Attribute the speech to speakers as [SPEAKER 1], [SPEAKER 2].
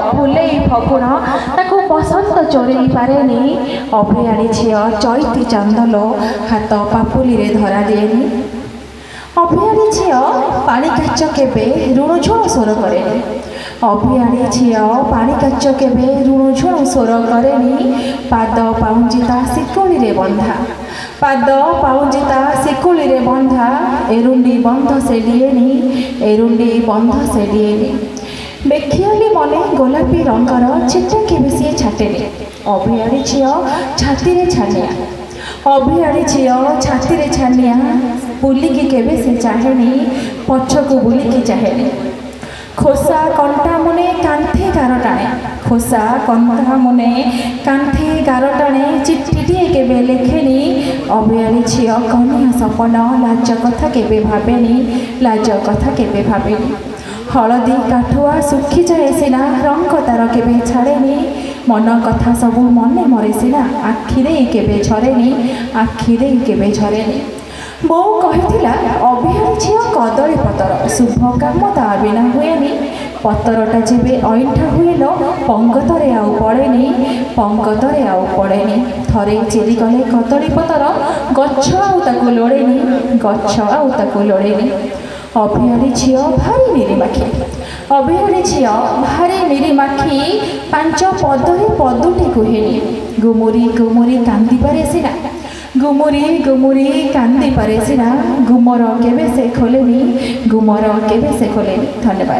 [SPEAKER 1] फुलेई फगुण ताकू बसंत चोरई पारेनी अभियाड़ी झील चैती चांदल हाथ पापुली रे धरा दिएनी अभियाड़ी झील पानी काच केबे ऋणझुण स्वर करेनी अभियाड़ी झील पानी काच केबे ऋणझुण स्वर करेनी पाद पाउंजिता शिकुली रे बंधा पाद पाउंजिता शिकुली रे बंधा एरुंडी बंध से दिएनी एरुंडी बंध से दिएनी बेखियाली मने गोलापी रंगर चिट्टा केबे सी छाटेनी अभियाड़ी झील छाती रे छानिया अभियाड़ी झील छाती रे छानिया बुलिकी केबे से चाहेनी पछकू बुलिकी चाहेनी खोसा कंटा मुने कांथे गार टाणे खोसा कंटा मुने कांथे गार टाणे चिट्ठीटिए केबे लेखेनी अभियाड़ी झील कन्या सपन लाज कथा केबे भावेनी लाज कथा केबे भावेनी हलदी काठुआ सुखी जाए सिना रंग तार केबे छाड़ेनी मन कथा सबू मने मरे सिना आखिरे केबे झरेनी आखिरे केबे झरेनी बो कहिथिला अभियाड़ी झील कदली पतर शुभ काम ता बिना हुएनी पतरटा जेबे अइंठा हुएल पंगतरे आउ पड़ेनी पंगतरे आउ पड़ेनी थरे चेरी गले कदली पतर गछ आउ ताकू लोड़ेनी गछ आउ ताकू लोड़ेनी अभियाड़ी झील भारी निरीमाखी अभियाड़ी झील भारी निरीमाखी पांच पदरे पदुटी कुहेनी गुमुरी गुमुरी कांदी पारे सिना गुमुरी गुमुरी कांदी पारे सिना गुमर केबे से खोलेनी गुमर केबे से खोलेनी। धन्यवाद।